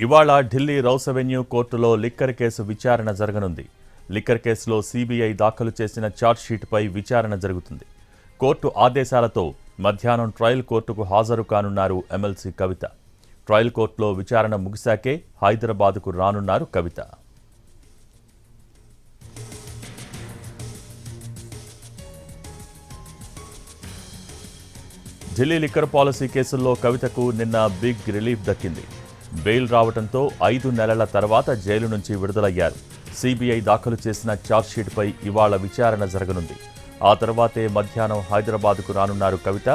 ఇవాళ Delhi rows avenue కోర్టులో liquor case విచారణ జరగనుంది. లిక్కర్ కేసులో సీబీఐ దాఖలు చేసిన ఛార్జ్షీట్పై విచారణ జరుగుతుంది. కోర్టు ఆదేశాలతో మధ్యాహ్నం ట్రయల్ కోర్టుకు హాజరు కానున్నారు ఎమ్మెల్సీ కవిత. ట్రయల్ కోర్టులో విచారణ ముగిశాకే హైదరాబాద్కు రానున్నారు కవిత. ఢిల్లీ లిక్కర్ పాలసీ కేసుల్లో కవితకు నిన్న బిగ్ రిలీఫ్ దక్కింది. బెయిల్ రావడంతో 5 నెలల తర్వాత జైలు నుంచి విడుదలయ్యారు. సీబీఐ దాఖలు చేసిన ఛార్జ్షీట్పై ఇవాళ విచారణ జరగనుంది. ఆ తర్వాతే మధ్యాహ్నం హైదరాబాద్కు రానున్నారు కవిత.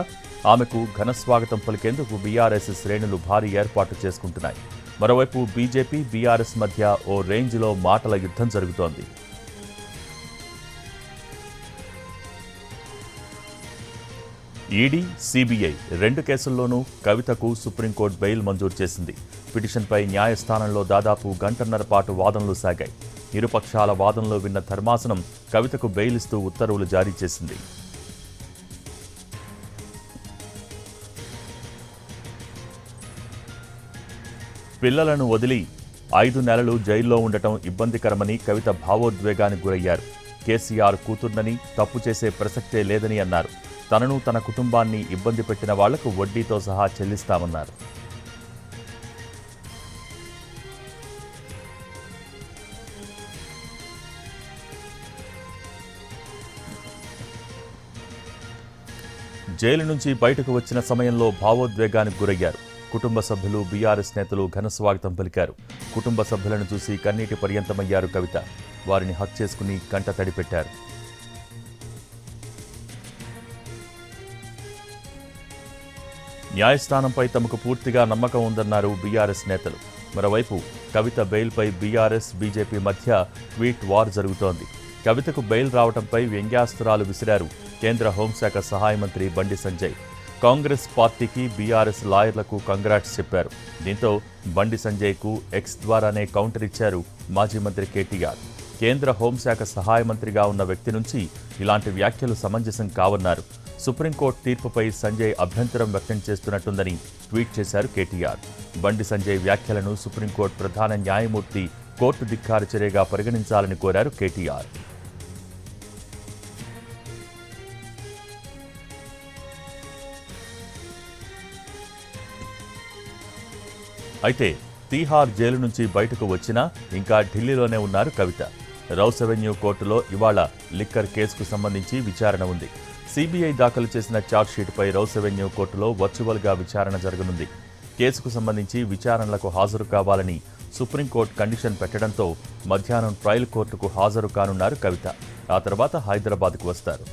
ఆమెకు ఘనస్వాగతం పలికేందుకు బీఆర్ఎస్ శ్రేణులు భారీ ఏర్పాటు చేసుకుంటున్నాయి. మరోవైపు బీజేపీ, బీఆర్ఎస్ మధ్య ఓ రేంజ్లో మాటల యుద్ధం జరుగుతోంది. ఈడీ, సీబీఐ 2 కేసుల్లోనూ కవితకు సుప్రీంకోర్టు బెయిల్ మంజూరు చేసింది. పిటిషన్పై న్యాయస్థానంలో దాదాపు గంటన్నర పాటు వాదనలు సాగాయి. ఇరుపక్షాల వాదనలు విన్న ధర్మాసనం కవితకు బెయిల్ ఇస్తూ ఉత్తర్వులు జారీ చేసింది. పిల్లలను వదిలి 5 నెలలు జైల్లో ఉండటం ఇబ్బందికరమని కవిత భావోద్వేగానికి గురయ్యారు. కేసీఆర్ కూతుర్నని, తప్పు చేసే ప్రసక్తే లేదని అన్నారు. తనను, తన కుటుంబాన్ని ఇబ్బంది పెట్టిన వాళ్లకు వడ్డీతో సహా చెల్లిస్తామన్నారు. జైలు నుంచి బయటకు వచ్చిన సమయంలో భావోద్వేగానికి గురయ్యారు. కుటుంబ సభ్యులు, బీఆర్ఎస్ నేతలు ఘనస్వాగతం పలికారు. కుటుంబ సభ్యులను చూసి కన్నీటి పర్యంతమయ్యారు కవిత. వారిని హక్ చేసుకుని కంట తడిపెట్టారు. న్యాయస్థానంపై తమకు పూర్తిగా నమ్మకం ఉందన్నారు బీఆర్ఎస్ నేతలు. మరోవైపు కవిత బెయిల్పై బీఆర్ఎస్, బీజేపీ మధ్య ట్వీట్ వార్ జరుగుతోంది. కవితకు బెయిల్ రావడంపై వ్యంగ్యాస్త్రాలు విసిరారు కేంద్ర హోంశాఖ సహాయ మంత్రి బండి సంజయ్. కాంగ్రెస్ పార్టీకి, బీఆర్ఎస్ లాయర్లకు కంగ్రాట్స్ చెప్పారు. దీంతో బండి సంజయ్కు ఎక్స్ ద్వారానే కౌంటర్ ఇచ్చారు మాజీ మంత్రి కేటీఆర్. కేంద్ర హోంశాఖ సహాయ మంత్రిగా ఉన్న వ్యక్తి నుంచి ఇలాంటి వ్యాఖ్యలు సమంజసం కావన్నారు. సుప్రీంకోర్టు తీర్పుపై సంజయ్ అభ్యంతరం వ్యక్తం చేస్తున్నట్టుందని ట్వీట్ చేశారు కేటీఆర్. బండి సంజయ్ వ్యాఖ్యలను సుప్రీంకోర్టు ప్రధాన న్యాయమూర్తి కోర్టు ధిక్కార చర్యగా పరిగణించాలని కోరారు కేటీఆర్. అయితే తీహార్ జైలు నుంచి బయటకు వచ్చినా ఇంకా ఢిల్లీలోనే ఉన్నారు కవిత. రౌస్ అవెన్యూ కోర్టులో ఇవాళ లిక్కర్ కేసుకు సంబంధించి విచారణ ఉంది. సీబీఐ దాఖలు చేసిన ఛార్జ్షీట్పై రౌస్ అవెన్యూ కోర్టులో వర్చువల్గా విచారణ జరగనుంది. కేసుకు సంబంధించి విచారణలకు హాజరు కావాలని సుప్రీంకోర్టు కండిషన్ పెట్టడంతో మధ్యాహ్నం ట్రయల్ కోర్టుకు హాజరు కానున్నారు కవిత. ఆ తర్వాత హైదరాబాద్కు వస్తారు.